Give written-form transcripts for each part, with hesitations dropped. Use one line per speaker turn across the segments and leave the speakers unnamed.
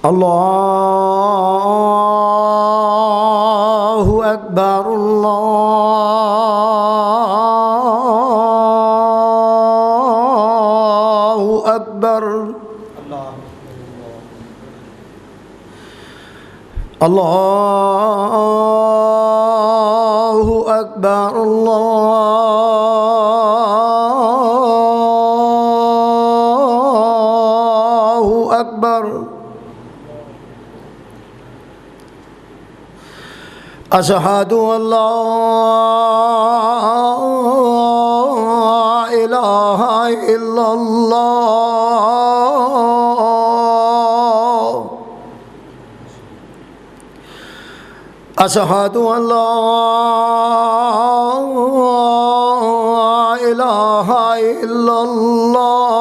الله أكبر الله أكبر الله أكبر الله أكبر أشهد أن لا إله إلا الله أشهد أن لا إله إلا الله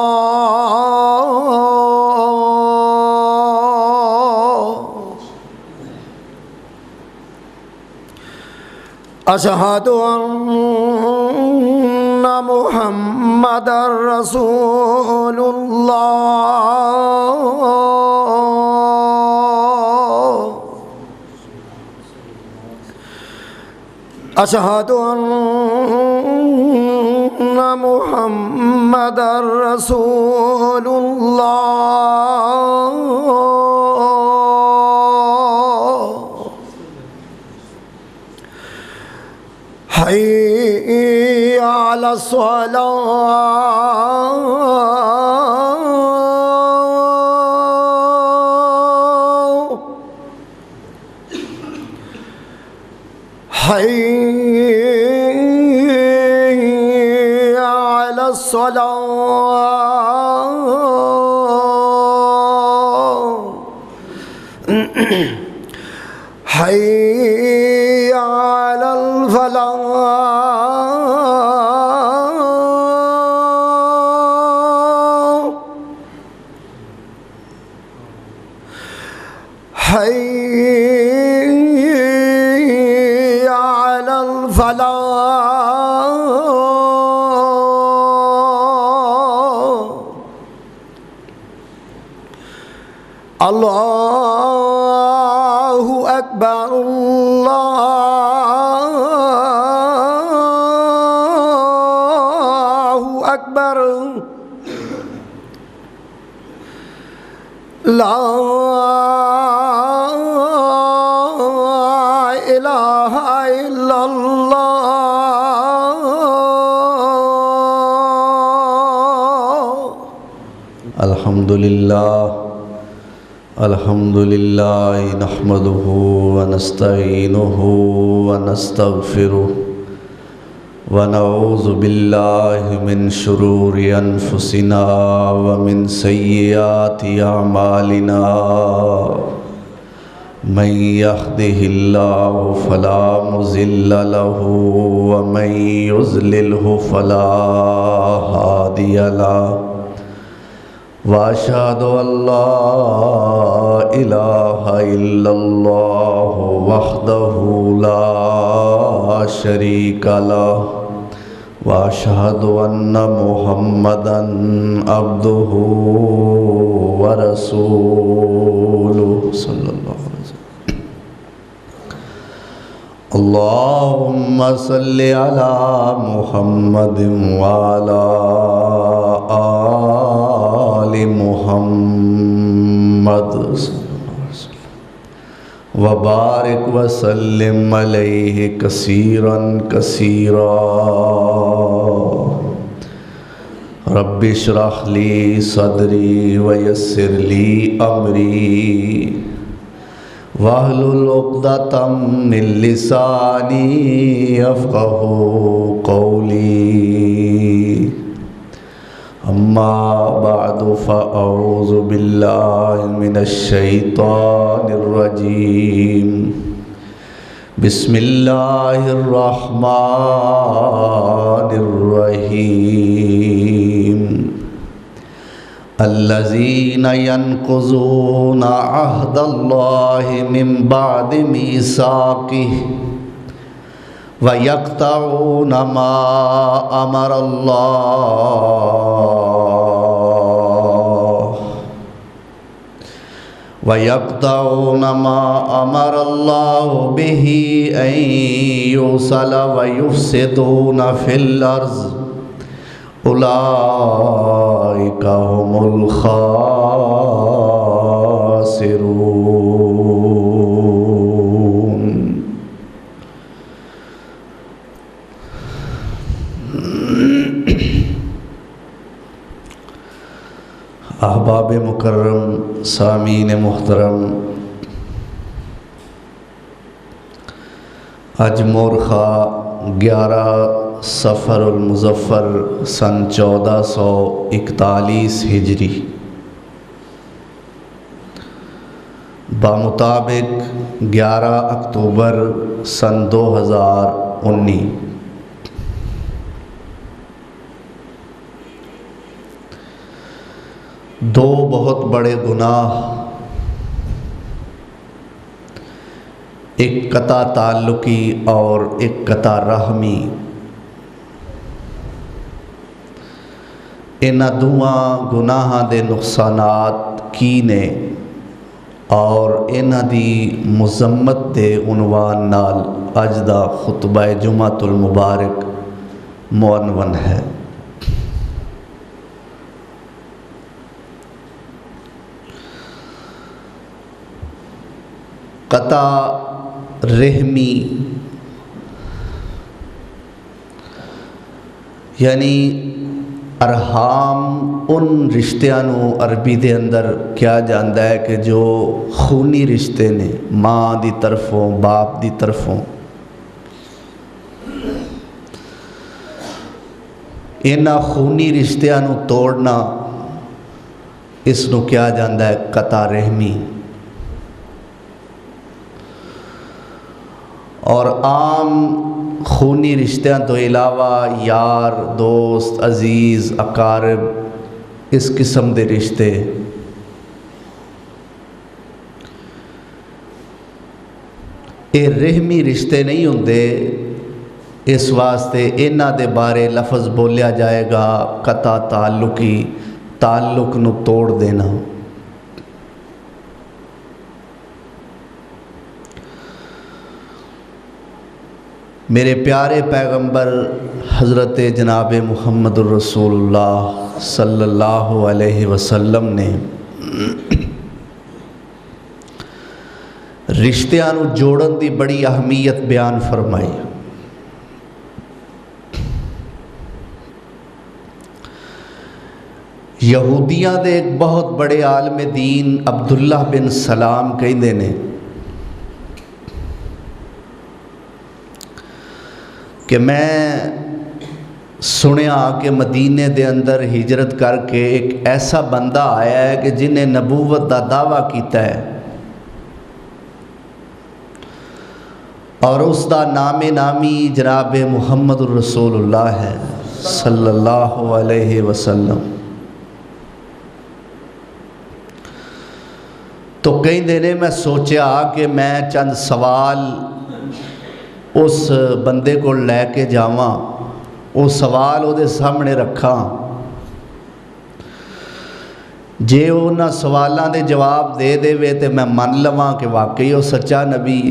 أشهد أن محمدًا رسول الله أشهد أن محمدًا رسول الله حي على الصلاة حي على الصلاة حي على الفلاح حي على الفلاح الله أكبر الله أكبر لا إله إلا الله
الحمد لله نحمده ونستعينه ونستغفره ونعوذ بالله من شرور أنفسنا ومن سيئات أعمالنا من يهده الله فلا مضل له ومن يضلله فلا هادي له وأشهد أن لا إله إلا الله وحده لا شريك له وأشهد أن محمدًا عبده ورسوله صلى الله عليه وسلم اللهم صل على محمد وعلى آل محمد وبارك وسلم عليه كثيرا كثيرا رب اشرح لي صدري ويسر لي أمري واحلل عقدة من لساني يفقهوا قولي أما بعد فأعوذ بالله من الشيطان الرجيم بسم الله الرحمن الرحيم الذين ينقضون عهد الله من بعد ميثاقه وَيَقْطَعُونَ مَا أَمَرَ اللَّهُ وَيَقْطَعُونَ مَا أَمَرَ اللَّهُ بِهِ أَن يُوصَلَ وَيُفْسِدُونَ فِي الْأَرْضِ أُولَٰئِكَ هُمُ الْخَاسِرُونَ۔ احباب مکرم، سامعین محترم، اج مورخہ 11 صفر المظفر سن 1441 ہجری بمطابق 11 اکتوبر سن 2019 دو بہت بڑے گناہ، ایک قطع تعلقی اور ایک قطع رحمی، انہاں دوواں گناہاں دے نقصانات کی نے اور انہاں دی مذمت دے عنوان نال اج دا خطبہ جمعۃ المبارک معنون ہے۔ قطع رحمی یعنی ارحام ان رشتیاں نو عربی دے اندر کیا جاندا ہے کہ جو خونی رشتے نے، ماں دی طرفوں باپ دی طرفوں، انہاں خونی رشتیاں نو توڑنا اس نو کیا جاندا ہے قطع رحمی۔ اور عام خونی رشتیاں تو علاوہ یار، دوست، عزیز، اقارب، اس قسم دے رشتے یہ رحمی رشتے نہیں ہوندے، اس واسطے انہاں دے بارے لفظ بولیا جائے گا قطع تعلقی، تعلق نو توڑ دینا۔ میرے پیارے پیغمبر حضرت جناب محمد الرسول اللہ صلی اللہ علیہ وسلم نے رشتیاں نو جوڑن دی بڑی اہمیت بیان فرمائی۔ یہودیاں دے ایک بہت بڑے عالم دین عبداللہ بن سلام کہندے نے کہ میں سنیا کہ مدینے دے اندر ہجرت کر کے ایک ایسا بندہ آیا ہے کہ جنہیں نبوت دا دعویٰ کیتا ہے اور اس دا نام نامی جناب محمد الرسول اللہ ہے صلی اللہ علیہ وسلم۔ تو کئی دن میں سوچیا کہ میں چند سوال اس بندے کو لے کے جاواں، وہ سوال وہ دے سامنے رکھاں، جے انہاں سوالاں دے جواب دے دے وے تے میں من لواں کہ واقعی وہ سچا نبی۔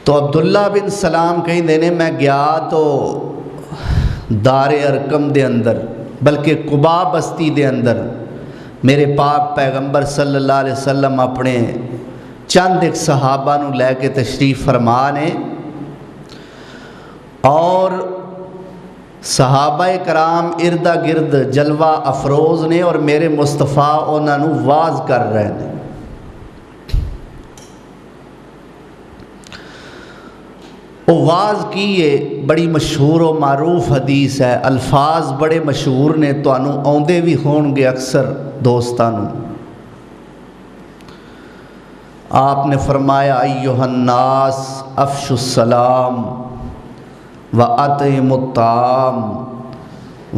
تو عبداللہ بن سلام کہیں دینے میں گیا تو دار ارقم دے اندر، بلکہ قباء بستی دے اندر میرے پاک پیغمبر صلی اللہ علیہ وسلم اپنے چند ایک صحابہ نو لے کے تشریف فرما نے اور صحابہ کرام اردا گرد جلوہ افروز نے اور میرے مصطفیٰ انہاں نو واز کر رہے ہیں۔ وہ واز کی ہے بڑی مشہور و معروف حدیث ہے، الفاظ بڑے مشہور نے، تو انہوں آندے بھی ہون گے اکثر دوستانوں۔ آپ نے فرمایا ایہا الناس افشوا السلام وَأَطْعِمُوا الطَّعَامَ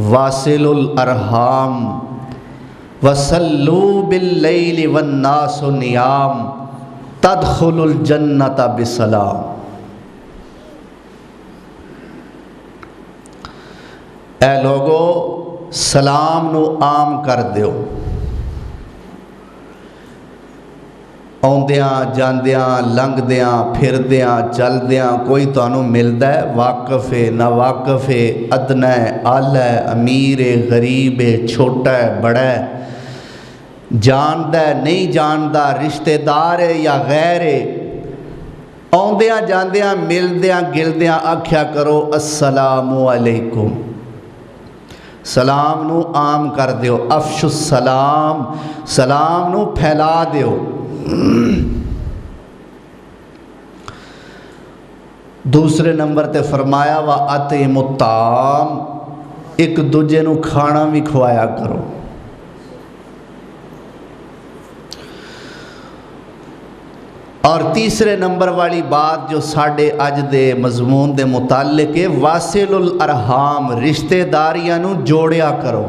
وَاصِلُوا الْأَرْحَامَ وَصَلُّوا بِاللَّيْلِ وَالنَّاسُ نِيَامٌ تَدْخُلُوا الْجَنَّةَ بِسَلَامٍ۔ اے لوگو، سلام نو عام کر دیو، آندیاں جاندیاں لنگدیاں پھردیاں چلدیاں کوئی تانوں ملدا ہے، واقف ہے نا واقف ہے، ادنا ہے اعلیٰ ہے، امیر ہے غریب ہے، چھوٹا ہے بڑا ہے، جاندا ہے نہیں جاندا، رشتہ دار ہے یا غیر ہے، آندیاں جاندیاں ملدیاں گلدیاں آکھیا کرو السلام علیکم، سلام نو عام کر دیو، افش السلام، سلام نو پھیلا دیو۔ دوسرے نمبر تے فرمایا وَأَطْعِمُوا الطَّعَامَ، ایک دوجے نو کھانا بھی کھوایا کرو۔ اور تیسرے نمبر والی بات جو ساڑھے اج دے مضمون دے متعلق ہے، واصل الارحام، رشتہ داریاں نو جوڑیا کرو،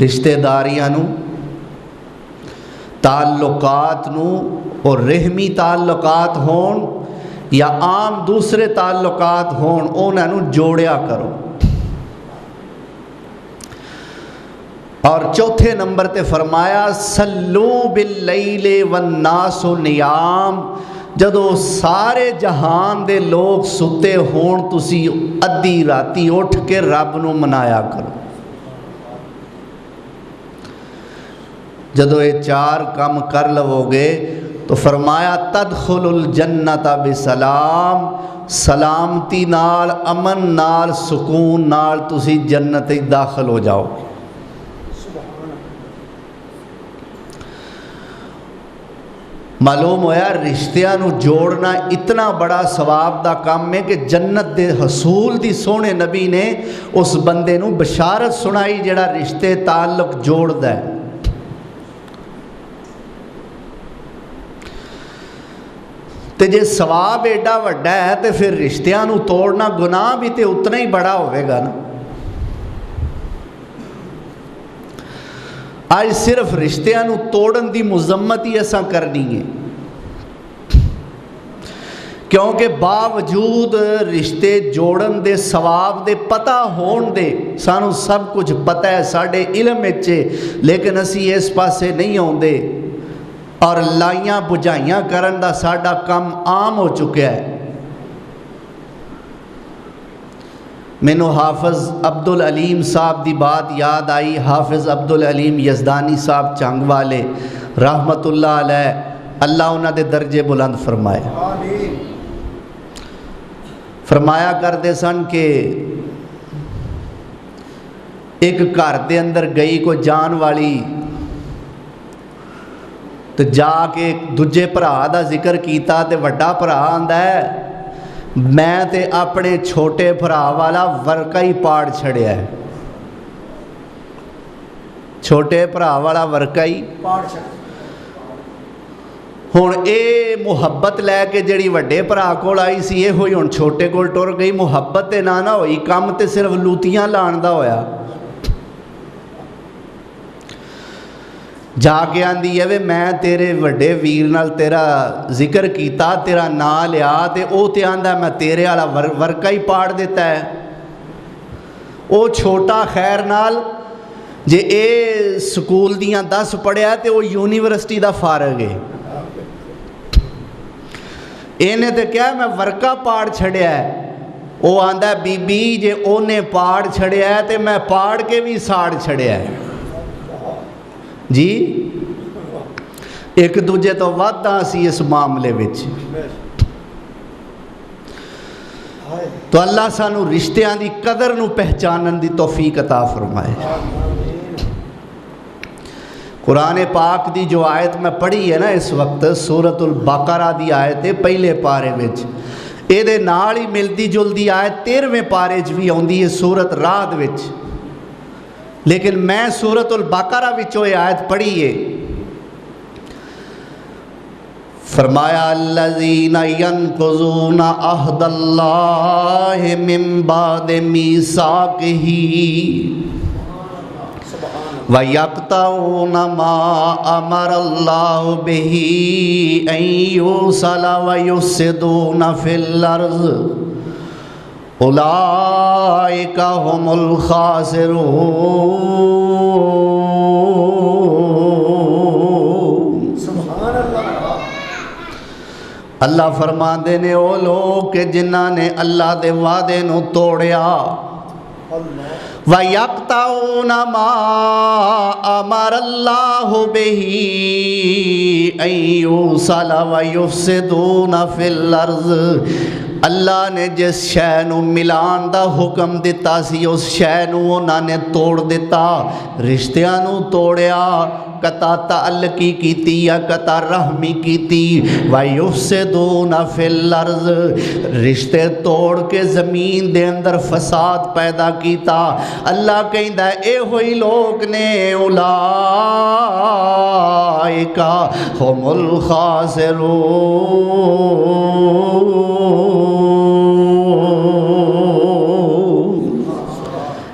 رشتہ داریاں نو تعلقات نو، اور رحمی تعلقات ہون یا عام دوسرے تعلقات ہون، انہاں نو جوڑیا کرو۔ اور چوتھے نمبر تے فرمایا صلو باللیل والناس نیام، جدو سارے جہان دے لوگ ستے ہون تسی ادھی راتی اٹھ کے رب نو منایا کرو۔ جدو یہ چار کام کر لو گے تو فرمایا تدخل الجنت بسلام، سلامتی نال امن نال سکون نال تسی جنت داخل ہو جاؤ۔ معلوم ہویا رشتیاں نو جوڑنا اتنا بڑا ثواب دا کام ہے کہ جنت دے حصول دی سونے نبی نے اس بندے نو بشارت سنائی جڑا رشتے تعلق جوڑ دا ہے۔ تے جے ثواب ایڈا وڈا ہے تے پھر رشتیاں نو توڑنا گناہ بھی تے اتنا ہی بڑا ہوئے گا نا۔ آج صرف رشتیاں نو توڑن دی مذمت ہی ایسا کرنی ہے، کیونکہ باوجود رشتے جوڑن دے ثواب دے پتہ ہون دے سانو سب کچھ پتہ ہے ساڑھے علم اچھے، لیکن اسی اس پاسے نہیں ہوندے، اور لائیاں بجھائیاں کرن دا ساڑھا کم عام ہو چکا ہے۔ مینو حافظ عبدالعلیم صاحب دی بات یاد آئی، حافظ عبدالعلیم یزدانی صاحب چنگ والے رحمت اللہ علیہ، اللہ انہاں دے درجے بلند فرمائے۔ فرمایا کردے سن کہ ایک گھر دے اندر گئی کو جان والی، تو جا کے دوجے بھرا دا ذکر کیتا تے وڈا بھرا آندا ہے میں تے اپنے چھوٹے بھرا والا ورکا ہی پاڑ چھڑیا ہے، چھوٹے بھرا والا ورکا ہی پاڑ چھڑیا۔ ہن اے محبت لے کے جڑی وڈے بھرا کول آئی سی، اے ہوئی ہن چھوٹے کول ٹر گئی، محبت تے نہ ہوئی، کم تے صرف لوتیاں لان دا ہویا۔ جا کے آندی ہے میں تیرے وڈے ویر نال تیرا ذکر کیتا، تیرا نا لیا، تے او تے آندا میں تیرے والا ورکا ہی پاڑ دیتا ہے۔ او چھوٹا خیر نال جے اے سکول دیاں 10 پڑھیا تے او یونیورسٹی دا فارغ ہے، اینے تے کیا میں ورکا پاڑ چھڑیا ہے۔ او آندا بی بی جے اونے پاڑ چھڑیا ہے تے میں پاڑ کے بھی ساڑ چھڑیا ہے۔ جی ایک دوجے تو وعدہ سی اس معاملے وچ۔ تو اللہ سانو رشتیاں دی قدر نو پہچانن دی توفیق عطا فرمائے۔ قرآن پاک دی جو آیت میں پڑھی ہے نا اس وقت، سورۃ البقرہ دی آیت ہے پہلے پارے وچ، اے دے نال ہی ملدی جلدی آیت 13ویں پارے وچ بھی آندی ہے سورۃ رعد وچ، لیکن میں سورۃ البقرہ وچوں یہ آیت پڑھی ہے۔ فرمایا الذین ینقضون عہد اللہ من بعد میثاقہ وَيَقْطَعُونَ مَا أَمَرَ اللَّهُ بِهِ أَن يُوصَلَ وَيُفْسِدُونَ فِي الْأَرْضِ اولئک هم الخاسرون۔
سبحان اللہ۔
اللہ فرماندے نے او لوگ کہ جنہاں نے اللہ دے وعدے نو توڑیا، وَيَقْطَعُونَ مَا أَمَرَ اللَّهُ بِهِ أَن يُوصَلَ وَيُفْسِدُونَ فِي الْأَرْضِ، اللہ نے جس شے نو ملان دا حکم دیتا سی اس شے نو انہاں نے توڑ دیتا، رشتیاں نو توڑیا، قطع تعلقی کیتی یا قطع رحمی کیتی، وَيُفْسِدُونَ فِي الْأَرْضِ، رشتے توڑ کے زمین دے اندر فساد پیدا کیتا۔ اللہ کہندا اے ہوئی لوگ نے اولئک هم الخاسرون،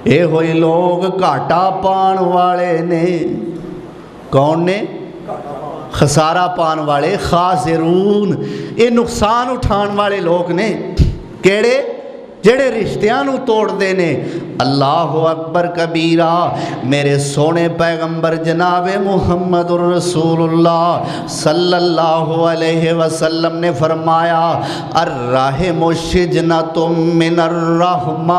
اے ہوئی لوگ گھاٹا پان والے نے۔ کون نے؟ خسارہ پان والے، خاسرون، یہ نقصان اٹھان والے لوگ نے۔ کیڑے؟ جڑے رشتیاں نو توڑ دینے۔ اللہ اکبر کبیرہ۔ میرے سونے پیغمبر جناب محمد الرسول اللہ صلی اللہ علیہ وسلم نے فرمایا الرحم شجنۃ من الرحمن،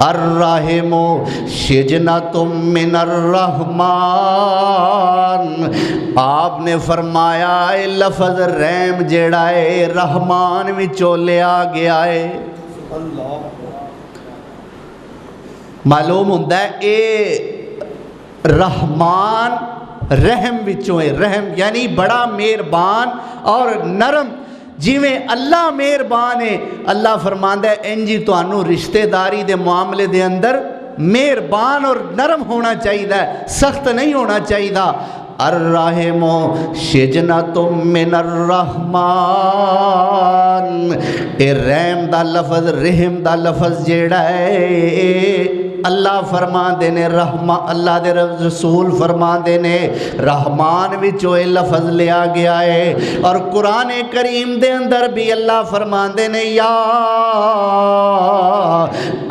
الرحم شجنۃ من الرحمن۔ آپ نے فرمایا اے لفظ رحم جیڑا ہے رحمان وچوں لیا گیا ہے۔ معلوم ہوندہ ہے اے رحمان رحم وچوں ہے، رحم یعنی بڑا مہربان اور نرم، جیویں اللہ مہربان ہے۔ اللہ فرماندا ہے انجی تانوں رشتہ داری دے معاملے دے اندر مہربان اور نرم ہونا چاہیے، سخت نہیں ہونا چاہیے۔ الرحم شجنۃ من الرحمن، اے رحم دا لفظ، رحم دا لفظ جیڑا ہے اللہ فرمان دینے اللہ دے رسول فرمان دینے رحمان وچوں اے لفظ لیا گیا ہے۔ اور قرآن کریم دے اندر بھی اللہ فرمان دینے یا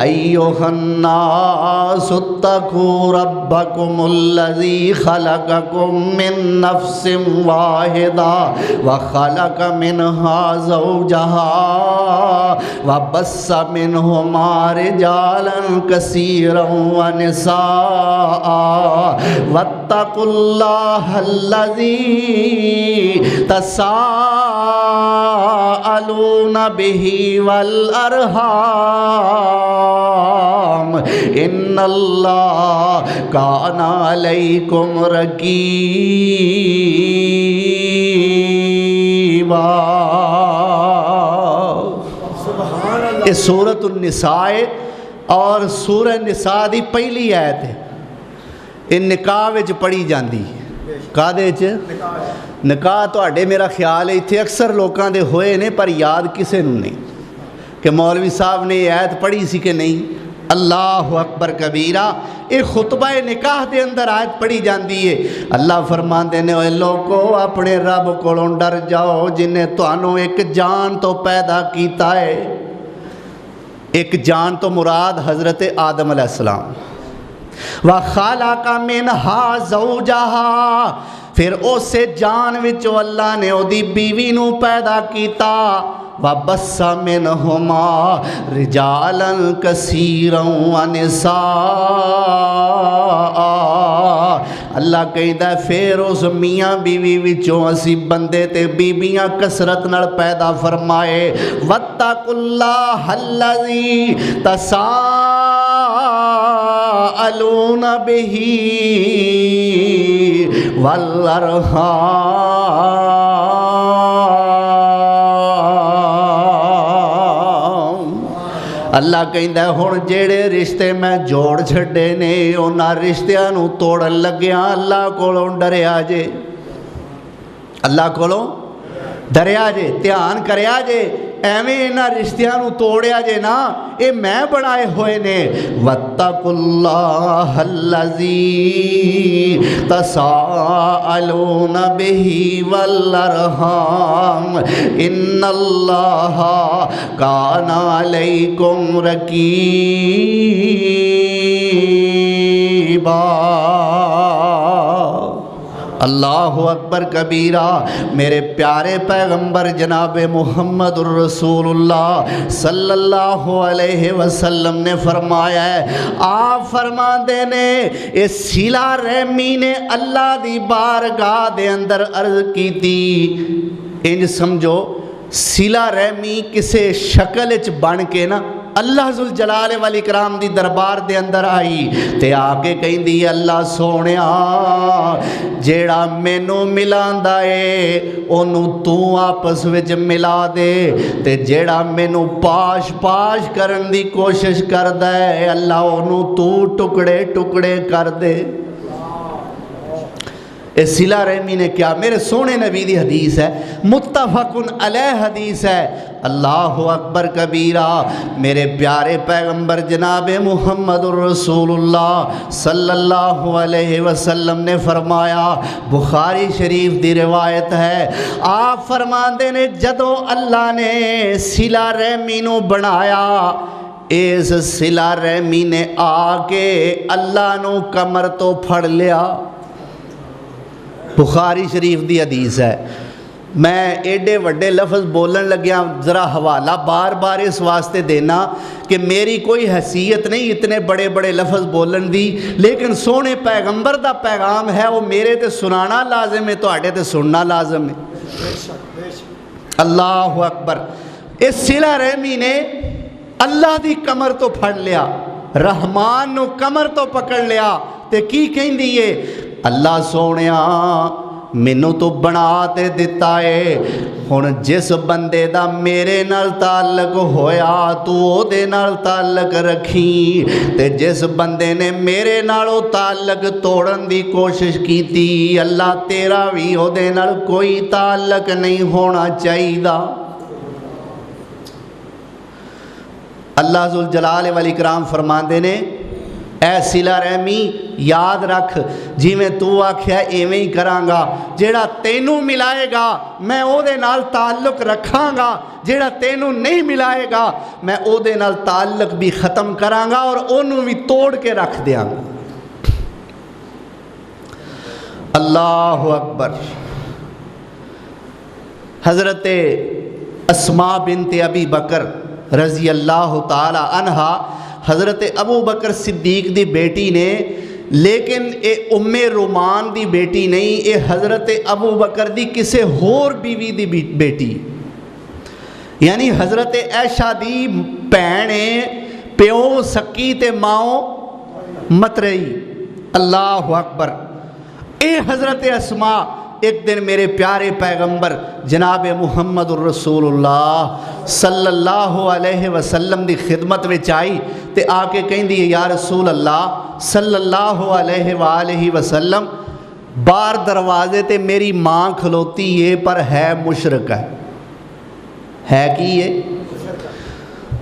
ایوہ الناس اتقوا ربکم الذی خلقکم من نفس واحدہ وخلق منہا زوجہا وبث منہما رجالا کثیرا ونساء واتقوا اللہ الذی تساءلون بہ والارحام ان اللہ کان علیکم رقیبا۔ یہ سورۃ النساء اور سورہ نساء دی پہلی آیت ہے۔ ان نکاح وچ پڑھی جاندی کادے چ نکاح تواڈے میرا خیال ہے اتنے اکثر لوکاں دے ہوئے نے پر یاد کسے نوں نہیں کہ مولوی صاحب نے یہ آیت پڑھی سی کہ نہیں۔ اللہ اکبر کبیرہ۔ ایک خطبہ نکاح دے اندر آیت پڑھی جاندی ہے۔ اللہ فرماندے نے اے لوگو اپنے رب کولوں ڈر جاؤ جنہیں تانوں ایک جان تو پیدا کیتا ہے۔ ایک جان تو مراد حضرت آدم علیہ السلام، وَخَلَقَ مِنْهَا زَوْجَهَا، پھر اسے جان وچوں اللہ نے او دی بیوی نو پیدا کیتا، وَبَثَّ مِنْهُمَا رِجَالًا كَثِيرًا وَنِسَاءً۔ اللہ کہتا ہے پھر اس میاں بیوی وچوں اسی بندے تے بیبیاں کثرت نال پیدا فرمائے۔ وَاتَّقُوا اللَّهَ الَّذِي تَسَاءَلُونَ بِهِ وَالْأَرْحَامَ۔ اللہ کہندا ہے ہن جیڑے رشتے میں جوڑ چھڈے نے انہاں رشتیاں نو توڑن لگیاں اللہ کولوں ڈریا جے، اللہ کولوں ڈریا جے، دھیان کریا جے۔ ایویں انہاں رشتیاں نو توڑیا جے نا، اے میں بنائے ہوئے نے۔ وَاتَّقُوا اللَّهَ الَّذِي تَسَاءَلُونَ بِهِ وَالْأَرْحَامَ إِنَّ اللَّهَ كَانَ عَلَيْكُمْ رَقِيبًا۔ اللہ اکبر کبیرہ۔ میرے پیارے پیغمبر جناب محمد الرسول اللہ صلی اللہ علیہ وسلم نے فرمایا ہے، آپ فرما دینے اس صلہ رحمی نے اللہ دی بارگاہ دے اندر عرض کی تھی۔ انج سمجھو صلہ رحمی کسے شکل اچ بن کے نا اللہ ذوالجلال والاکرام دی دربار دے اندر آئی تے آکے کہیں دی اللہ سونیا جیڑا مینوں ملاندا اے اونوں تو آپس وچ ملا دے، تے جیڑا مینوں پاش پاش کرن دی کوشش کردا ہے اللہ اونوں تو ٹکڑے ٹکڑے کر دے۔ اس صلہ رحمی نے کیا، میرے سونے نبی دی حدیث ہے، متفق علیہ حدیث ہے۔ اللہ اکبر کبیرہ۔ میرے پیارے پیغمبر جناب محمد الرسول اللہ صلی اللہ علیہ وسلم نے فرمایا، بخاری شریف دی روایت ہے، آپ فرماندے نے جدو اللہ نے صلہ رحمی نو بنایا، اس صلہ رحمی نے آ کے اللہ نو کمر تو پھڑ لیا۔ بخاری شریف دی حدیث ہے۔ میں ایڈے وڈے لفظ بولن لگیا، ذرا حوالہ بار بار اس واسطے دینا کہ میری کوئی حیثیت نہیں اتنے بڑے بڑے لفظ بولن دی، لیکن سونے پیغمبر دا پیغام ہے، وہ میرے تے سنانا لازم ہے، تو آڑے تے سننا لازم ہے۔ اللہ اکبر۔ اس صلہ رحمی نے اللہ دی کمر تو پھڑ لیا، رحمان نو کمر تو پکڑ لیا، تے کی کہیں دیئے، اللہ سونیا مینوں تو بنا تے دتا ہے، ہن جس بندے دا میرے نال تعلق ہویا تو او دے نال تعلق رکھی، تے جس بندے نے میرے نالوں تعلق توڑن دی کوشش کی تھی اللہ تیرا بھی او دے نال کوئی تعلق نہیں ہونا چاہیے۔ اللہ ذوالجلال والاکرام فرماندے نے، اے صلہ رحمی یاد رکھ جی میں تو آکھیا ایویں ہی کراں گا، جیڑا تینوں ملائے گا میں او دے نال تعلق رکھاں گا، جیڑا تینوں نہیں ملائے گا میں او دے نال تعلق بھی ختم کراں گا اور انہوں بھی توڑ کے رکھ دیاں گا۔ اللہ اکبر۔ حضرت اسماء بنت ابی بکر رضی اللہ تعالی عنہا حضرت ابو بکر صدیق دی بیٹی نے، لیکن اے ام رومان دی بیٹی نہیں، اے حضرت ابو بکر دی کسے ہور بیوی دی بیٹی، یعنی حضرت عائشہ دی بھینے پیو سکی تے ماؤں مترئی۔ اللہ اکبر۔ اے حضرت اسماء ایک دن میرے پیارے پیغمبر جناب محمد الرسول اللہ صلی اللہ علیہ وسلم دی خدمت میں آئی تے آکے کہیں دی یا رسول اللہ صلی اللہ علیہ وآلہ وسلم، بار دروازے تے میری ماں کھلوتی ہے پر ہے مشرک ہے کی ہے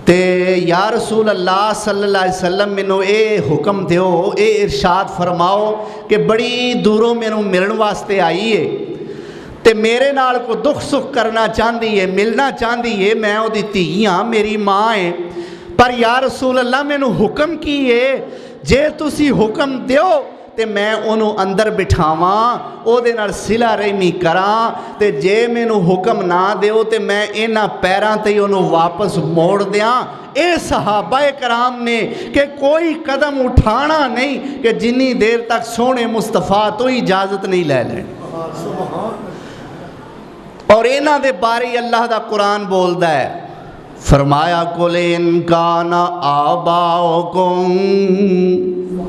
تے یا رسول اللہ صلی اللہ علیہ وسلم منو اے حکم دیو، اے ارشاد فرماؤ کہ بڑی دوروں منو ملن واسطے آئی ہے تے میرے نال کو دکھ سکھ کرنا چاندی ہے، ملنا چاندی ہے، میں او دی تیاں میری ماں ہے، پر یا رسول اللہ منو حکم کی ہے جے تسی حکم دیو تے میں انہوں اندر بٹھاواں او دے نال صلہ رحمی کراں، تے جے مینوں حکم نہ دیو تے میں انہاں پیراں تے انہوں واپس موڑ دیاں۔ اے صحابہ کرام نے کہ کوئی قدم اٹھانا نہیں کہ جنی دیر تک سونے مصطفیٰ تو اجازت نہیں لے لیں۔ اور انہاں دے بارے اللہ دا قرآن بولدا ہے، فرمایا قُلْ إِنْ كَانَ آبَاؤُكُمْ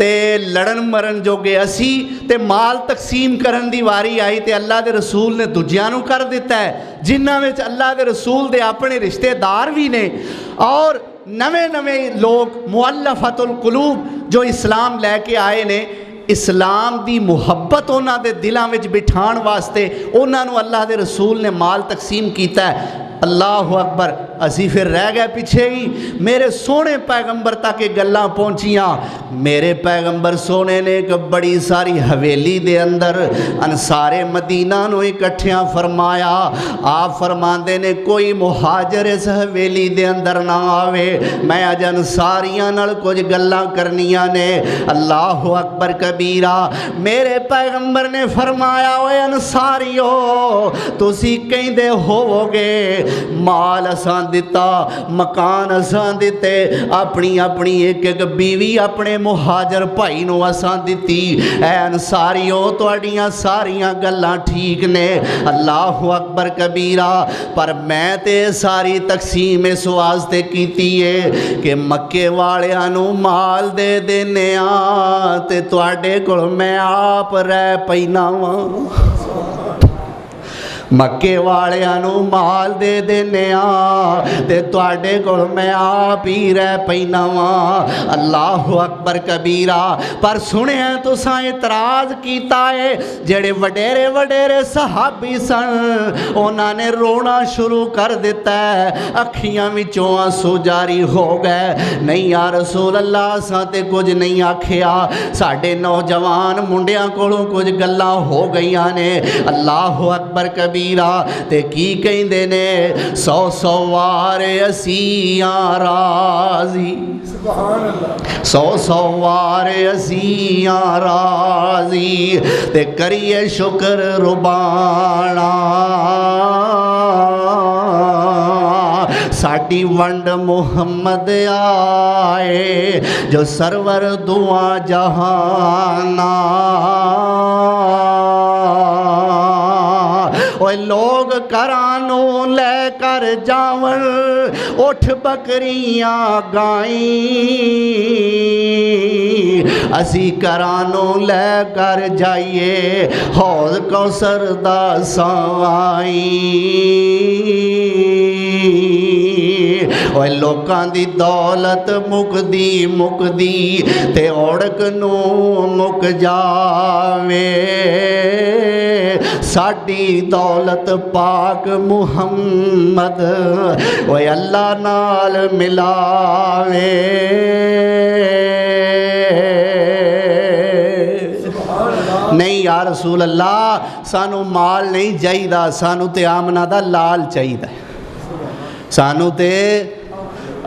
تے لڑن مرن جوگے اسی تے مال تقسیم کرن دی واری آئی تے اللہ دے رسول نے دوجیاں نو کر دیتا ہے جنہاں وچ اللہ دے رسول دے اپنے رشتہ دار بھی نے اور نویں لوگ مؤلفۃ القلوب جو اسلام لے کے آئے نے اسلام دی محبت انہاں دے دلاں وچ بٹھان واسطے انہاں نو اللہ دے رسول نے مال تقسیم کیتا ہے اللہ اکبر اسی پھر رہ گئے پیچھے ہی میرے سونے پیغمبر تک گلاں پہنچیاں میرے پیغمبر سونے نے ایک بڑی ساری حویلی دے اندر انصار مدینہ نو اکٹھیاں فرمایا آپ فرماندے نے کوئی مہاجر اس حویلی دے اندر نہ آوے میں اج انصاریاں نال کچھ گلاں کرنیاں نے اللہ اکبر کبیرہ میرے پیغمبر نے فرمایا اوے انصاریو تسی کہندے ہووگے مال اساں دیتا مکان اساں دیتے اپنی ایک بیوی اپنے مہاجر بھائی نو اساں دیتی اے انصاریو تواڈیاں ساریاں گلاں ٹھیک نے اللہ اکبر کبیرہ پر میں تے ساری تقسیم اس واسطے کیتی ہے کہ مکے والیاں نو مال دے دینے تے تواڈے کول میں آپ رہ پینا واں مکے والیاں نو مال دے دینے تے تواڈے کول میں آپ ہی رہ پینا واں اللہ اکبر کبیرہ پر سنیا تساں اعتراض کیتا ہے جڑے وڈیرے صحابی سن انہاں نے رونا شروع کر دیتا ہے اکھیاں وچوں آنسو جاری ہو گئے نہیں یا رسول اللہ اساں تے کچھ نہیں آکھیا ساڈے نوجوان منڈیاں کولوں کچھ گلاں ہو گئیاں نے اللہ اکبر کبیرہ تے کی کہندے نے 100 وار اسیاں راضی سبحان اللہ 100 وار اسیاں راضی تے کریے شکر ربانا ساڈی ونڈ محمد آئے جو سرور دعا جہانا اوے لوگ کرانوں لے کر جاون اٹھ بکریاں گائیں اسی کرانوں لے کر جائیے حوض کوثر دا سائیں اوے لوکاں دی دولت مکدی تے اوڑک نو مک جاوے ساڈی دولت پاک محمد اوے اللہ نال ملاوے نہیں یا رسول اللہ سانو مال نہیں چاہیدا سانو تے آمنہ دا لال چاہیدا سانو تے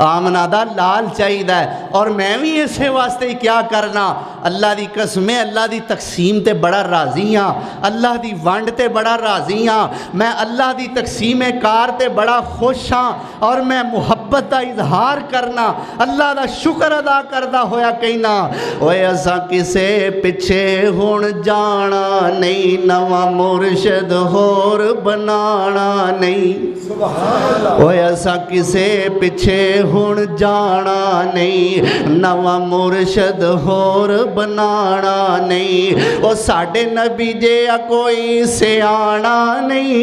آمنہ دا لال چاہیدا ہے اور میں بھی اسے واسطے کیا کرنا اللہ دی قسمیں اللہ دی تقسیم تے بڑا راضی ہاں اللہ دی ونڈ تے بڑا راضی ہاں میں اللہ دی تقسیم کار تے بڑا خوش ہاں اور میں محبت دا اظہار کرنا اللہ دا شکر ادا کردہ ہویا کہنا اوے اساں کسے پچھے ہون جانا نہیں نواں مرشد ہور بنانا نہیں اوے اساں کسے پچھے ہون جانا نہیں نواں مرشد ہور بنانا نہیں او ساڈے نبی جے کوئی سیانا نہیں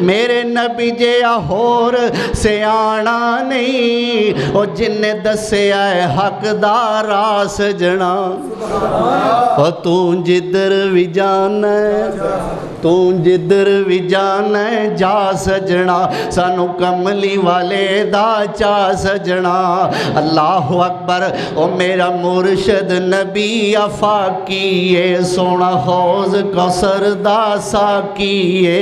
میرے نبی جے ہور سیانا نہیں او جن دسے آئے حق دا راہ سجنا او تو جدر بھی جانا تو جدر بھی جانا جا سجنا سانو کملی والے دا چا سجنا اللہ اکبر او میرا مرشد نبی افاقیے سونا حوض کوثر دا ساقیے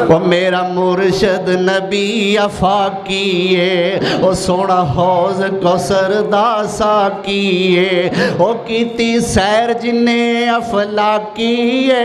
وہ میرا مرشد نبی افاقیے وہ سونا حوض کوثر دا ساقیے وہ کیتی سیر جنہیں افلاقیے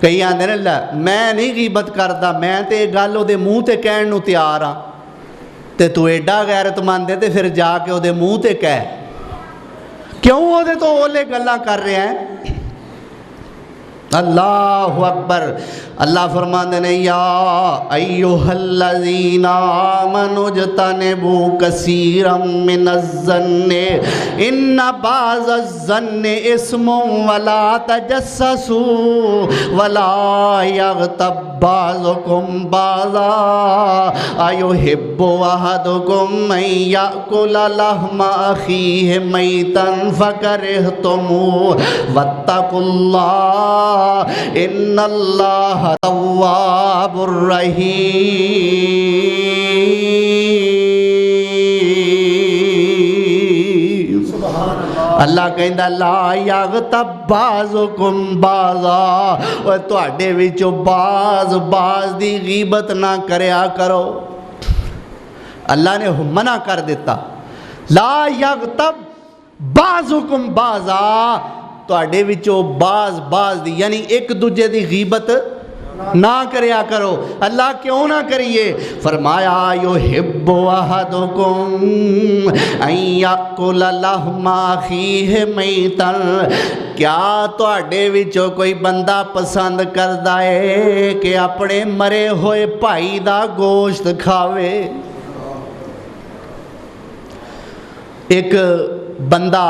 کئی آندے نے لے میں نہیں غیبت کردا، میں تے گل او دے منہ تے کہن نو تیار ہاں، تے تو ایڈا غیرت مند ہے تے پھر جا کے او دے منہ تے کہہ، کیوں او دے تو اولے گلاں کر رہے ہیں؟ اللہ اکبر۔ اللہ فرماندے نے یا ایھا الذین آمنوا اجتنبوا کثیرا من الظن ان بعض الظن اسم ولا تجسسوا ولا یغتب بعضکم بعضا ایحب احدکم ان یأکل لحم اخیہ میتا فکرہتموہ واتقوا اللہ ان اللہ تواب الرحیم۔ اللہ کہندا لا یغتب بعضکم بعضا، اور تواڈے وچوں بعض دی غیبت نہ کریا کرو۔ اللہ نے منع کر دیتا، لا یغتب بعضکم بعضا، تواڈے وچوں بعض دی یعنی ایک دوجے دی غیبت نہ کریا کرو۔ اللہ کیوں نہ کریے؟ فرمایا یحب احدکم ان یأکل لحم اخیہ میتا، کیا تواڈے وچوں کوئی بندہ پسند کردا ہے کہ اپنے مرے ہوئے بھائی دا گوشت کھاوے؟ ایک بندہ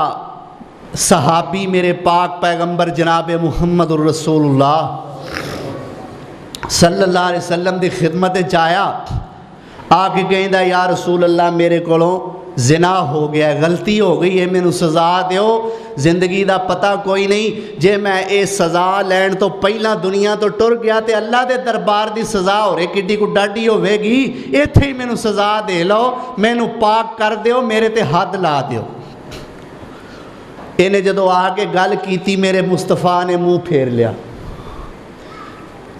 صحابی میرے پاک پیغمبر جناب محمد الرسول اللہ صلی اللہ علیہ وسلم دی خدمت چایا، آ کے کہندا یا رسول اللہ میرے کولوں زنا ہو گیا، غلطی ہو گئی ہے، مینوں سزا دیو، زندگی دا پتہ کوئی نہیں، جے میں اے سزا لین تو پہلا دنیا تو ٹر گیا تے اللہ دے دربار دی سزا ہو رہی کڈی کو ڈاڈی ہوے گی، ایتھے ہی مینوں سزا دے لو، مینوں پاک کر دیو، میرے تے حد لا دیو۔ انہیں جدو آ کے گل کیتی میرے مصطفیٰ نے منہ پھیر لیا،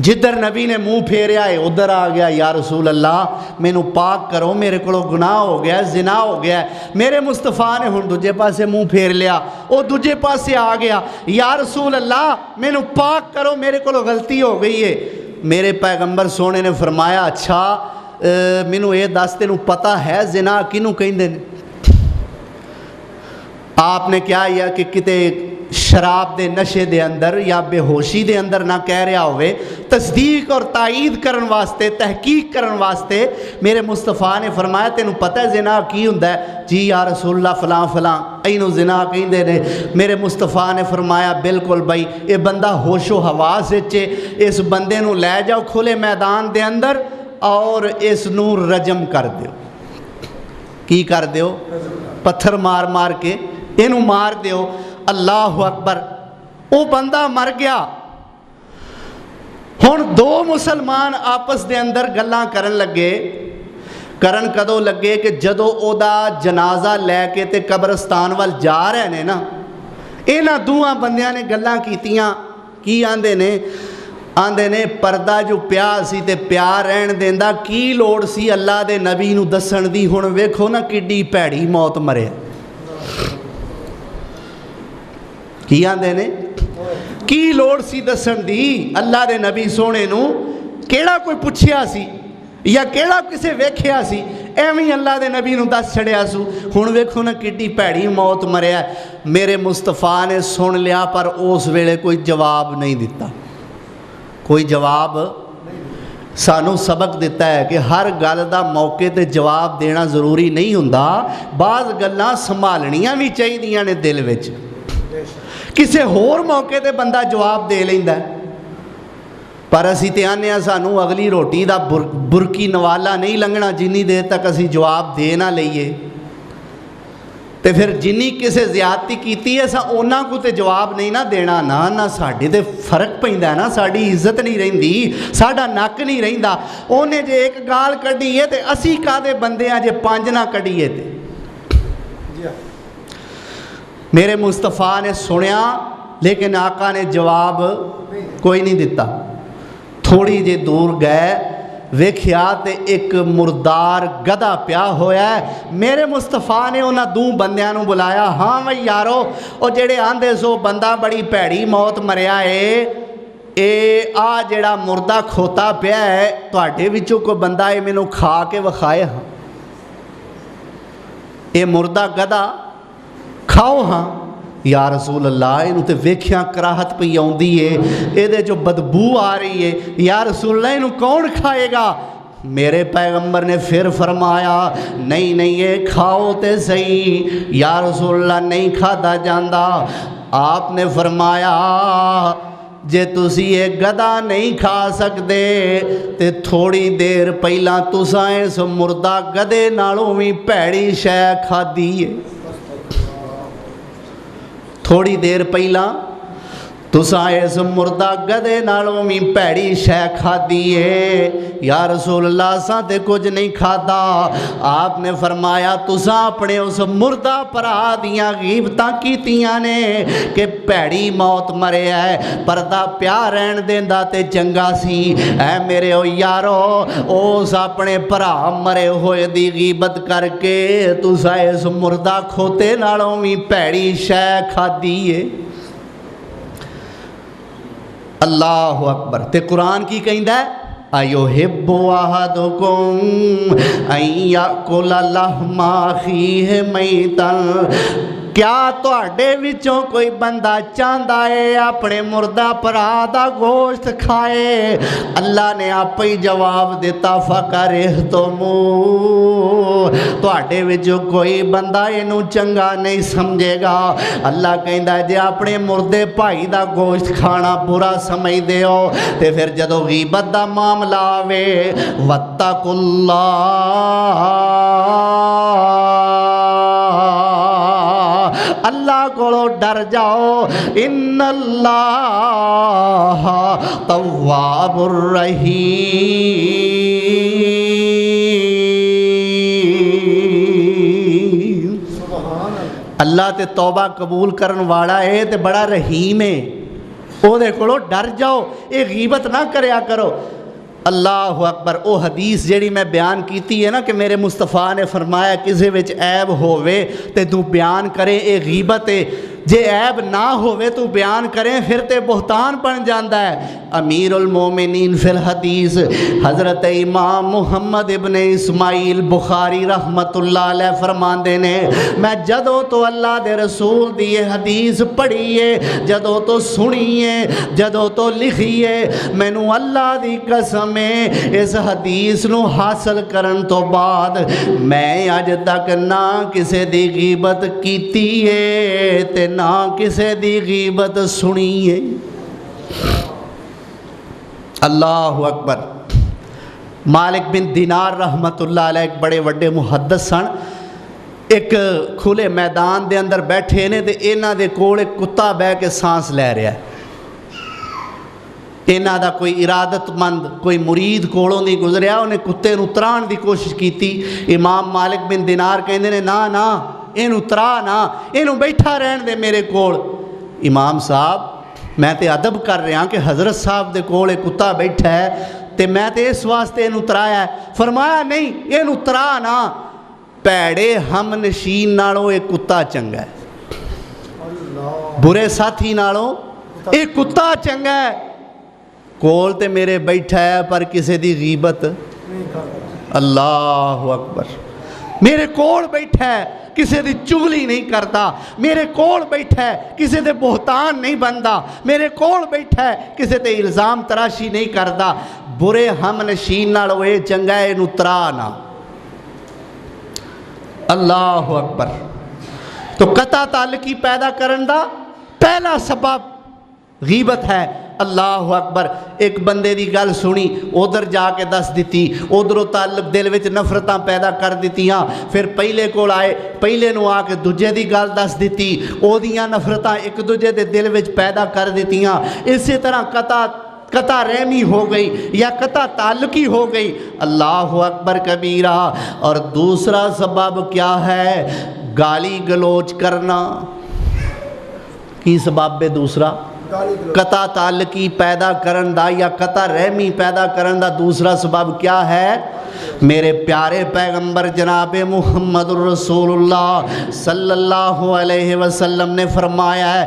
جدھر نبی نے منہ پھیریا ہے ادھر آ گیا، یا رسول اللہ مینوں پاک کرو، میرے کو گناہ ہو گیا، زنا ہو گیا۔ میرے مصطفیٰ نے ہن دوجے پاسے منہ پھیر لیا، وہ دوجے پاسے آ گیا، یا رسول اللہ مینوں پاک کرو، میرے کو غلطی ہو گئی ہے۔ میرے پیغمبر سونے نے فرمایا اچھا مینوں یہ دس تینوں پتہ ہے زنا کینوں کہندے نے؟ آپ نے کیا یا کہ کتے شراب دے نشے دے اندر یا بے ہوشی دے اندر نہ کہہ رہا ہوئے، تصدیق اور تائید کرن واسطے، تحقیق کرن واسطے میرے مصطفیٰ نے فرمایا تینوں پتہ ہے زنا کی ہوندا ہے؟ جی یا رسول اللہ فلاں فلاں اینوں زنا کہندے نے۔ میرے مصطفیٰ نے فرمایا بالکل بھائی یہ بندہ ہوش و حواس وچ، اس بندے نو لے جاؤ کھلے میدان دے اندر اور اس نو رجم کر دیو۔ کی کر دیو؟ پتھر مار مار کے اینوں مار دیو۔ اللہ اکبر، وہ بندہ مر گیا۔ ہن دو مسلمان آپس دے اندر گلاں کرن لگے، کرن کدو لگے کہ جدو او دا جنازہ لے کے تے قبرستان وال جا رہے نے نا، انہاں دوہاں بندیاں نے گلاں کیتیاں، کی آندے نے؟ آندے نے پردہ جو پیا سی تے پیا رہن دیندا، کی لوڑ سی اللہ دے نبی نو دسن دی؟ ہن ویکھو نا کڈی پیڑی موت مرے۔ کی آندے نے؟ کی لوڑ سی دسن دی اللہ دے نبی سونے نو؟ کیڑا کوئی پوچھیا سی یا کیڑا کسے ویکھیا سی؟ ایویں اللہ دے نبی نو دس چھڑیا سو۔ ہن ویکھو نا کڈی پیڑی موت مریا۔ میرے مصطفیٰ نے سن لیا پر اس ویلے کوئی جواب نہیں دیتا، کوئی جواب۔ سانو سبق دیتا ہے کہ ہر گل دا موقع تے جواب دینا ضروری نہیں ہوندا، بعض گلاں سنبھالنیاں بھی چاہیدیاں نے دل وچ، کسے ہور موقع تے بندہ جواب دے لیندا ہے۔ پر اسی تے آنے ہیں سانو اگلی روٹی دا برکی نوالا نہیں لنگنا جنی دیر تک اسی جواب دے نہ لئیے، تے پھر جنی کسے زیادتی کیتی ہے سا اونا کو تے جواب نہیں نہ دینا، نہ ساڑھے تے فرق پہندہ ہے نا، ساڑھی عزت نہیں رہندی، ساڑھا نک نہیں رہندہ۔ اونے جے ایک گال کڑی ہے تے اسی کا دے بندے ہیں جے پانچ نہ کڑی ہے تے۔ میرے مصطفیٰ نے سنیا لیکن آقا نے جواب کوئی نہیں دیتا۔ تھوڑی جے دور گئے ویکھیا تے ایک مردار گدھا پیا ہویا ہے۔ میرے مصطفیٰ نے انہاں دو بندیاں نو بلایا، ہاں بھائی یارو او جڑے آندے سو بندہ بڑی پیڑی موت مریا ہے، اے آ جڑا مردہ کھوتا پیا ہے تواڈے وچوں کوئی بندہ اے مینوں کھا کے وکھائے ہاں اے مردہ گدا کھاؤ ہاں یا رسول اللہ انہوں تے ویکھیاں کراہت پہ آوندی ہے اے دے جو بدبو آ رہی ہے یا رسول اللہ انہوں کون کھائے گا میرے پیغمبر نے پھر فرمایا نہیں نہیں یہ کھاؤ تے صحیح یا رسول اللہ نہیں کھادا جاندا آپ نے فرمایا جے تسی یہ گدا نہیں کھا سکدے تے تھوڑی دیر پہلا تساں اس مردہ گدے نالوں بھی پیڑی شے کھادی ہے تھوڑی دیر پہلا تساں اس مردہ گدے نالوں بھی پیڑی شے کھادی ہے یا رسول اللہ ساں تے کچھ نہیں کھادا آپ نے فرمایا تساں اپنے اس مردہ پرا دیاں غیبتاں کیتیاں نے کہ پیڑی موت مرے ہے پردہ پیار رہن دیندا تے چنگا سی اے میرے او یارو اس اپنے پرا مرے ہوئے دی غیبت کر کے تساں اس مردہ کھوتے نالوں بھی پیڑی شے کھادی ہے اللہ اکبر تے قرآن کی کہندہ ہے ایُحِبُّ أَحَدُكُمْ أَن يَأْكُلَ لَحْمَ أَخِيهِ مَيْتًا کیا تواڈے وچوں کوئی بندہ چاہندا ہے اپنے مردہ پرا دا گوشت کھائے اللہ نے آپ ہی جواب دیتا فَكَرِهْتُمُ تواڈے وچوں کوئی بندہ اینوں چنگا نہیں سمجھے گا اللہ کہندا ہے جے اپنے مردے بھائی دا گوشت کھانا برا سمجھ دے ہو تے پھر جدوں غیبت دا معاملہ آوے وَاتَّقُوا اللَّهَ اللہ کو ڈر جاؤ ان اللہ تواب الرحیم اللہ تے توبہ قبول کرن والا ہے تے بڑا رحیم ہے او دے کولو ڈر جاؤ اے غیبت نہ کریا کرو اللہ اکبر او حدیث جیڑی میں بیان کیتی ہے نا کہ میرے مصطفیٰ نے فرمایا کسی وچ عیب ہووے تے تو بیان کرے اے غیبت ہے جے عیب نہ ہووے تو بیان کریں پھر تے بہتان بن جاندہ ہے امیر المومنین فی الحدیث حضرت امام محمد ابن اسماعیل بخاری رحمت اللہ علیہ فرماندے نے میں جدو تو اللہ دے رسول دی یہ حدیث پڑھیے جدو تو سنیے جدو تو لکھیے میں نو اللہ دی قسم اس حدیث نو حاصل کرن تو بعد میں اج تک نہ کسے دی غیبت کیتی ہے تے نہ کسے دی غیبت سنی ہے اللہ اکبر مالک بن دینار رحمت اللہ علیہ ایک بڑے وڈے محدث سن ایک کھلے میدان دے اندر بیٹھے نے تے اینا دے کول ایک کتا بہ کے سانس لے رہا ہے اینا دا کوئی ارادت مند کوئی مرید کولوں نہیں گزریا انہیں کتے نو تران دی کوشش کیتی امام مالک بن دینار کہندے نے نا اینو ترا نا اینو بیٹھا رہن دے میرے کول امام صاحب میں تے ادب کر رہا کہ حضرت صاحب دے کول ایک کتا بیٹھا ہے تے میں تے اس واسطے اینو ترایا ہے فرمایا نہیں اینو ترا نا پیڑے ہم نشین نالوں ایک کتا چنگا ہے برے ساتھی نالوں ایک کتا چنگا ہے کول تے میرے بیٹھا ہے پر کسے دی غیبت اللہ اکبر میرے کول بیٹھا ہے کسے دی چغلی نہیں کرتا میرے کول بیٹھا ہے کسے دے بہتان نہیں بندا میرے کول بیٹھا ہے کسے تے الزام تراشی نہیں کردا برے ہم نشین نالوں اے چنگا ہے اینو ترانا اللہ اکبر تو قطع تعلقی پیدا کرن دا پہلا سبب غیبت ہے اللہ اکبر ایک بندے دی گل سنی ادھر جا کے دس دیتی ادھروں تعلق دل وچ نفرتاں پیدا کر دیتیاں پھر پہلے کول آئے پہلے نو آ کے دوجے دی گل دس دیتی او دیاں نفرتاں ایک دوجے دے دل وچ پیدا کر دیتیاں اسی طرح قطع رحمی ہو گئی یا قطع تعلقی ہو گئی اللہ اکبر کبیرہ اور دوسرا سبب کیا ہے گالی گلوچ کرنا کی سبب ہے دوسرا قطع تعلقی پیدا کرن دا یا قطع رحمی پیدا کرن دا دوسرا سبب کیا ہے میرے پیارے پیغمبر جناب محمد الرسول اللہ صلی اللہ علیہ وسلم نے فرمایا ہے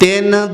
3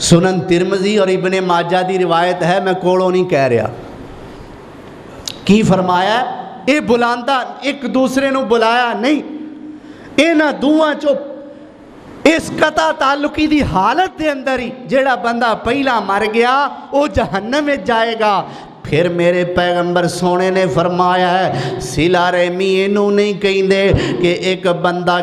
سنن ترمذی اور ابن ماجہ دی روایت ہے، میں کوڑوں نہیں کہہ رہا۔ کی فرمایا اے بلاندہ ایک دوسرے نو بلایا نہیں، اینا دوہاں چو اس قطع تعلقی دی حالت دے اندر ہی جیڑا بندہ پہلا مر گیا وہ جہنم میں جائے گا۔ پھر میرے پیغمبر سونے نے فرمایا ہے صلہ رحمی اینو نہیں کہیں دے کہ ایک بندہ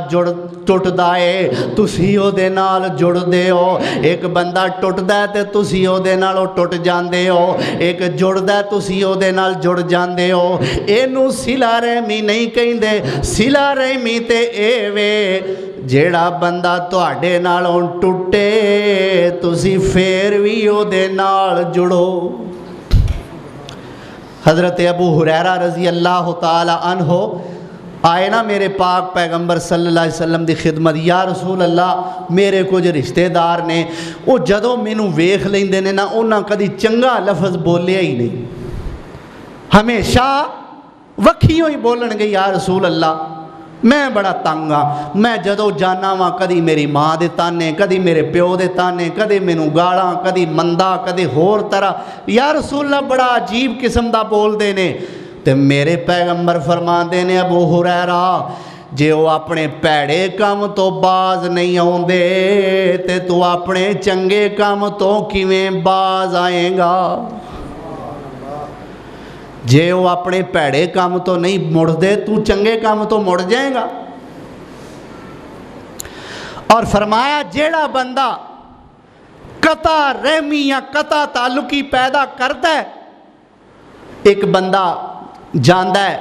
ٹوٹ دائے تسی او دے نال جڑ دے ہو، ایک بندہ ٹوٹ دائے تے تسی او دے نال ٹوٹ جان دے ہو، ایک جڑ دائے تسی او دے نال جڑ جان دے ہو۔ اینو صلہ رحمی نہیں کہیں دے، صلہ رحمی تے اے وے جیڑا بندہ تواڈے نالوں ٹوٹے تسی پھر وی او دے نال جڑو۔ حضرت ابو ہریرہ رضی اللہ تعالی عنہ آئے نا میرے پاک پیغمبر صلی اللہ علیہ وسلم دی خدمت، یا رسول اللہ میرے کچھ رشتہ دار نے وہ جدوں مینوں ویکھ لیندے نے نا انہاں کدی چنگا لفظ بولیا ہی نہیں، ہمیشہ وکھیوں ہی بولن گے یا رسول اللہ، میں بڑا تنگ ہاں، میں جدوں جانا وا کدی میری ماں دے تانے، کدی میرے پیو دے تانے، کدی مینوں گالاں، کدی مندا، کدی ہور طرح، یا رسول اللہ بڑا عجیب قسم دا بول دے نے۔ تے میرے پیغمبر فرماندے نے ابو ہریرہ جے وہ اپنے پیڑے کام تو باز نہیں آوندے تے تو اپنے چنگے کام تو کیویں باز آئیں گا؟ جے وہ اپنے پیڑے کام تو نہیں مڑ دے تو چنگے کام تو مڑ جائے گا۔ اور فرمایا جیڑا بندہ قطع رحمی یا قطع تعلقی پیدا کرتا ہے، ایک بندہ جاندہ ہے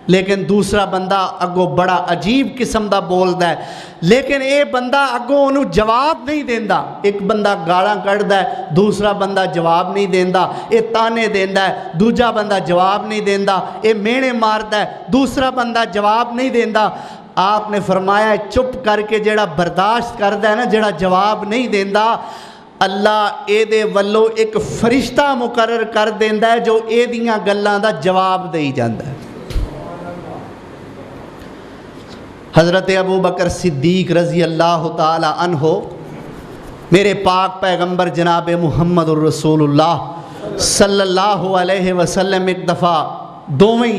لیکن دوسرا بندہ اگو بڑا عجیب قسم دا بولدا ہے، لیکن اے بندہ اگو انہوں جواب نہیں دیندا، ایک بندہ گالاں کڑدا ہے دوسرا بندہ جواب نہیں دیندا، اے تانے دیندا ہے دوجا بندہ جواب نہیں دیندا، اے مینے ماردا ہے دوسرا بندہ جواب نہیں دیندا۔ آپ نے فرمایا چپ کر کے جیڑا برداشت کردا ہے نا، جیڑا جواب نہیں دیندا، اللہ اے دے ولو ایک فرشتہ مقرر کر دیندا ہے جو اے دیاں گلاں دا جواب دئی جاندا ہے۔ حضرت ابو بکر صدیق رضی اللہ تعالی عنہ میرے پاک پیغمبر جناب محمد الرسول اللہ صلی اللہ علیہ وسلم ایک دفعہ دوویں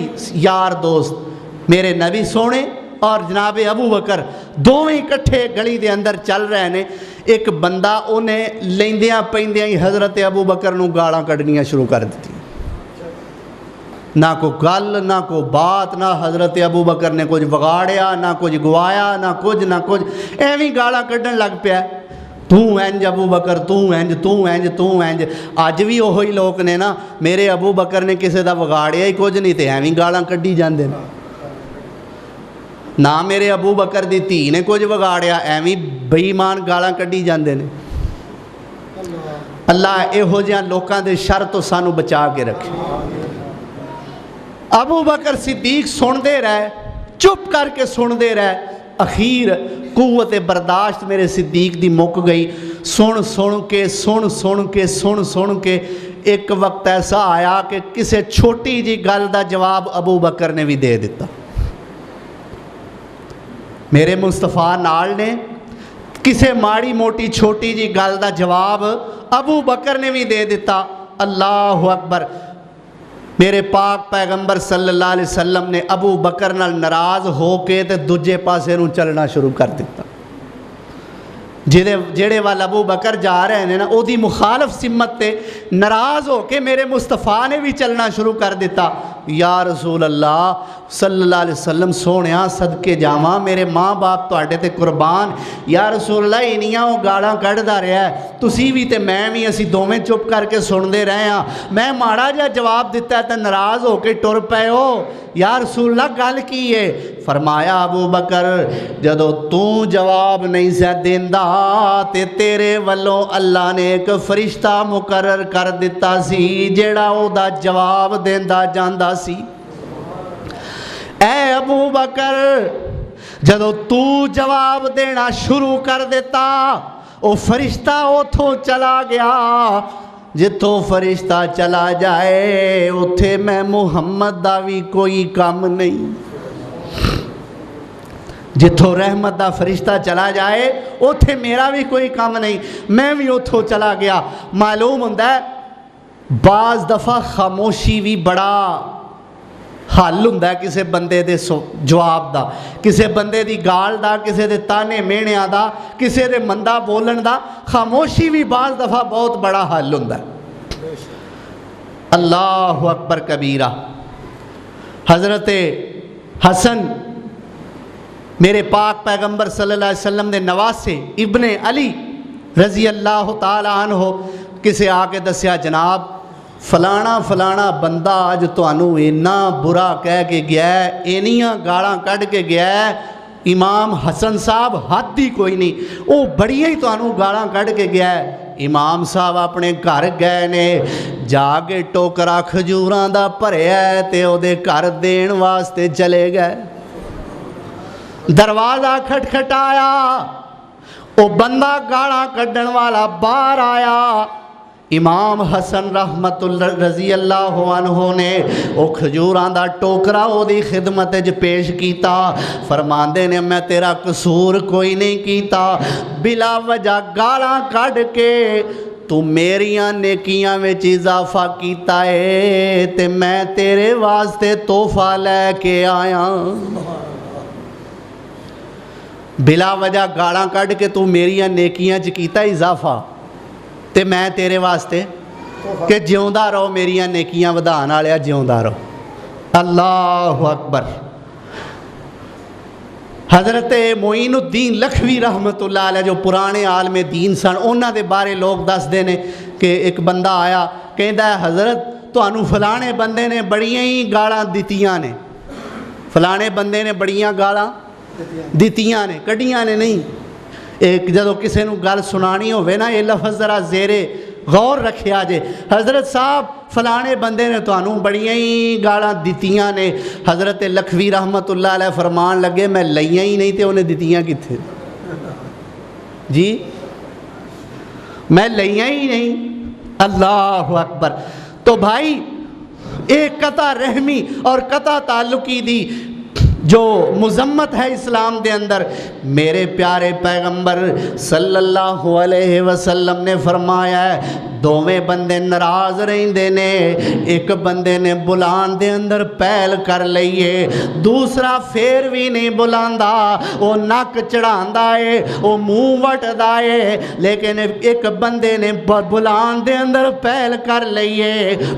یار دوست میرے نبی سونے اور جناب ابو بکر دوویں اکٹھے گلی دے اندر چل رہے ہیں، ایک بندہ انہیں لیندیاں پیندیاں ہی حضرت ابو بکر نو گالاں کڈنیاں شروع کر دیتی، نہ کوئی گل نہ کوئی بات، نہ حضرت ابو بکر نے کچھ بگاڑیا نہ کچھ گوایا نہ کچھ ایویں گالاں کڈن لگ پیا، تو انج ابو بکر تو انج۔ اج بھی وہی لوگ نے نا، میرے ابو بکر نے کسی دا بگاڑیا ہی کچھ نہیں تے ایویں گالاں کڈی جاندے نے، نہ میرے ابو بکر دی دھی نے کچھ بگاڑیا ایویں بے ایمان گالاں کڈی جاندے نے۔ اللہ یہو جہاں لوکاں دے شر تو سانو بچا کے رکھے۔ ابو بکر صدیق سن دے رہے، چپ کر کے سن دے رہے، اخیر قوت برداشت میرے صدیق دی مک گئی، سن کے ایک وقت ایسا آیا کہ کسے چھوٹی جی گل دا جواب ابو بکر نے بھی دے دیتا، میرے مصطفیٰ نال نے کسے ماڑی موٹی چھوٹی جی گل دا جواب ابو بکر نے بھی دے دیتا۔ اللہ اکبر۔ میرے پاک پیغمبر صلی اللہ علیہ وسلم نے ابو بکر نال ناراض ہو کے تے دوجے پاسے نوں چلنا شروع کر دیتا، جڑے وال ابو بکر جا رہے ہیں نا او دی مخالف سمت تے ناراض ہو کے میرے مصطفیٰ نے بھی چلنا شروع کر دیتا۔ یا رسول اللہ صلی اللہ علیہ وسلم سونیاں صدقے جاواں، میرے ماں باپ تواڈے تے قربان، یا رسول اللہ انیاں وہ گالاں کڈدا رہیا ہے، تسی بھی تے میں بھی اسی دوویں چپ کر کے سندے رہے ہاں، میں ماڑا جا جواب دیتا ہے تے ناراض ہو کے ٹر پئے ہو، یا رسول اللہ گل کی ہے؟ فرمایا ابو بکر جدو تو جواب نہیں سے دیندا تے تیرے والوں اللہ نے ایک فرشتہ مقرر کر دیتا سی جیڑا او دا جواب دیندا جاندا سی۔ اے ابو بکر جدو تو جواب دینا شروع کر دیتا او فرشتہ اتھوں چلا گیا، جتوں فرشتہ چلا جائے اتھے میں محمد دا بھی کوئی کام نہیں۔ جتھوں رحمت دا فرشتہ چلا جائے اوتھے میرا بھی کوئی کام نہیں، میں بھی اتھوں چلا گیا۔ معلوم ہوندہ ہے بعض دفعہ خاموشی بھی بڑا حل ہوندہ ہے کسے بندے دے جواب دا، کسے بندے دی گال دا، کسے دے تانے میڑیاں دا، کسے دے مندہ بولن دا، خاموشی بھی بعض دفعہ بہت بڑا حل ہوندہ ہے۔ اللہ اکبر کبیرہ۔ حضرت حسن میرے پاک پیغمبر صلی اللہ علیہ وسلم نے نواسے ابن علی رضی اللہ تعالیٰ عنہ کسے آ کے دسیا جناب فلانا فلانا بندہ آج تانوں اینا برا کہہ کے گیا ہے، اینیاں گاڑاں کڈ کے گیا ہے، امام حسن صاحب حد ہی کوئی نہیں، وہ بڑیاں ہی تانوں گاڑاں کڈ کے گیا ہے۔ امام صاحب اپنے گھر گئے نے، جا کے ٹوکرا کھجوراں دا بھریا ہے تے او دے گھر دین واسطے چلے گئے۔ دروازہ کھٹکھٹایا، او بندہ گاڑاں کڈن والا باہر آیا۔ امام حسن رحمت اللہ رضی اللہ عنہ نے او کھجوراں دا ٹوکرا او دی خدمت وچ پیش کیتا، فرماندے نے میں تیرا قصور کوئی نہیں کیتا، بلا وجہ گالاں کڈ کے تو میریاں نیکیاں وچ اضافہ کیتا ہے تے میں تیرے واسطے تحفہ لے کے آیا۔ بلا وجہ گالاں کڈ کے تو میریاں نیکیاں چ کیتا اضافہ تے میں تیرے واسطے کہ جیوندا رہو، میریاں نیکیاں ودھان والیا جیوندا رہو۔ اللہ اکبر۔ حضرت معین الدین لکھوی رحمت اللہ علیہ جو پرانے عالم دین سن، انہاں دے بارے لوگ دس دے نے کہ ایک بندہ آیا کہندا ہے حضرت تانوں فلانے بندے نے بڑیاں ہی گالاں دتیاں نے، فلانے بندے نے بڑیاں گالاں دتیاں نے، کڈیاں نے نہیں۔ ایک جدو کسے نو گل سنانی ہوئے نا یہ لفظ ذرا زیرے غور رکھیا جے، حضرت صاحب فلانے بندے نے تانوں بڑیاں ہی گالاں دتیاں نے۔ حضرت لکھوی رحمت اللہ علیہ فرمان لگے میں لئیاں ہی نہیں تے انہیں دتیاں کتھے؟ جی میں لئیاں ہی نہیں۔ اللہ اکبر۔ تو بھائی ایک قطع رحمی اور قطع تعلقی دی جو مذمت ہے اسلام دے اندر، میرے پیارے پیغمبر صلی اللہ علیہ وسلم نے فرمایا ہے دوویں بندے ناراض رہندے نے، ایک بندے نے بلان دے اندر پہل کر لئیے، دوسرا پھر بھی نہیں بلاندا، وہ نک چڑھاندا ہے، وہ منہ وٹدا ہے، لیکن ایک بندے نے بلان دے اندر پہل کر لئیے،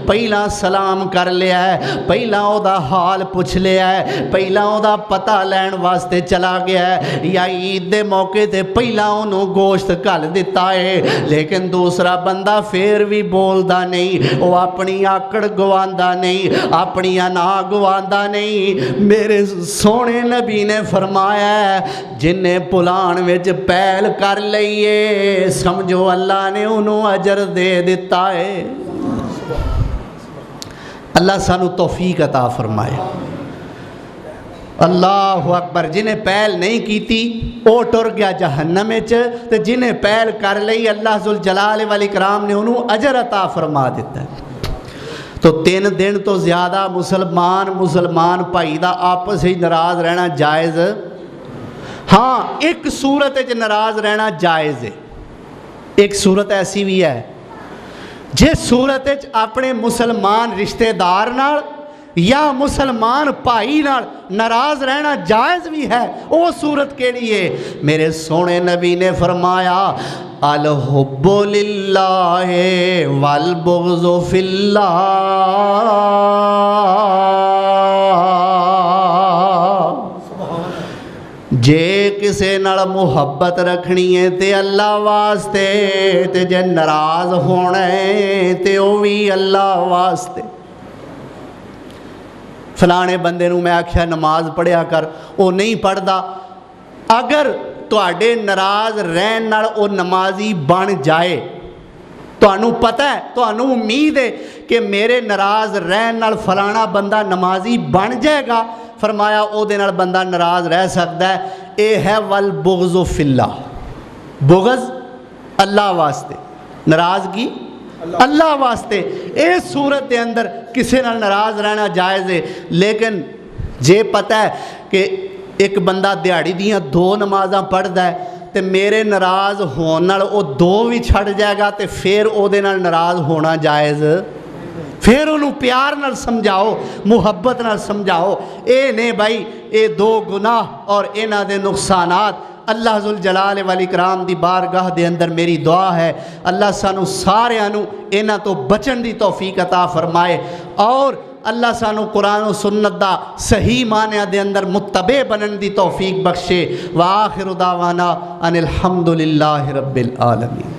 پہلا سلام کر لیا ہے، پہلا او دا حال پوچھ لیا ہے، پہلا او دا پتہ لین واسطے چلا گیا ہے، یا عید دے موقع تے پہلا انہوں گوشت کھل دیتا ہے، لیکن دوسرا بندہ پھر بھی بولدا نہیں، وہ اپنی آکڑ گواندا نہیں، اپنی انا گواندا نہیں۔ میرے سونے نبی نے فرمایا ہے جن نے پلان وچ پہل کر لئیے سمجھو اللہ نے انہوں اجر دے دیتا ہے۔ اللہ سانو توفیق عطا فرمائے۔ اللہ اکبر۔ جنہیں پہل نہیں کیتی او ٹر گیا جہنم وچ، تے جنہیں پہل کر لئی اللہ ذوالجلال والاکرام نے انہوں اجر عطا فرما دیتا ہے۔ تو 3 دن تو زیادہ مسلمان بھائی دا آپس ہی ناراض رہنا جائز، ہاں ایک صورت وچ ناراض رہنا جائز ہے، ایک صورت ایسی بھی ہے جس صورت وچ اپنے مسلمان رشتہ دار نال یا مسلمان بھائی نال ناراض رہنا جائز بھی ہے، وہ صورت کے لیے میرے سونے نبی نے فرمایا الحب للہ والبغض فی اللہ، جے کسے نال محبت رکھنی ہے تے اللہ واسطے، تے جے ناراض ہونا ہے تے وہ بھی اللہ واسطے۔ فلانے بندے نو میں آکھیا نماز پڑھیا کر، وہ نہیں پڑھدا، اگر تواڈے ناراض رہن نال او نمازی بن جائے، تانوں پتہ ہے، تانوں امید ہے کہ میرے ناراض رہن نال فلانا بندہ نمازی بن جائے گا، فرمایا او دے نال بندہ ناراض رہ سکتا ہے۔ اے ہے والبغض فی اللہ، بغض اللہ واسطے، ناراضگی اللہ واسطے۔ اس صورت دے اندر کسے نال ناراض رہنا جائز ہے، لیکن جے پتہ ہے کہ ایک بندہ دیہڑی دیاں 2 نمازاں پڑھدا ہے تے میرے ناراض ہون نال او 2 بھی چھڑ جائے گا تے پھر او دے نال ناراض ہونا جائز، پھر انہوں پیار نال سمجھاؤ، محبت نال سمجھاؤ۔ اے نے بھائی اے 2 گناہ اور انہاں دے نقصانات اللہ ذوالجلال والاکرام دی بارگاہ دے اندر میری دعا ہے اللہ سانو سارے انہوں انہاں تو بچن دی توفیق عطا فرمائے، اور اللہ سانو قرآن و سنت دا صحیح معنی دے اندر متبع بنن دی توفیق بخشے۔ وآخر دعوانا ان الحمدللہ رب العالمین۔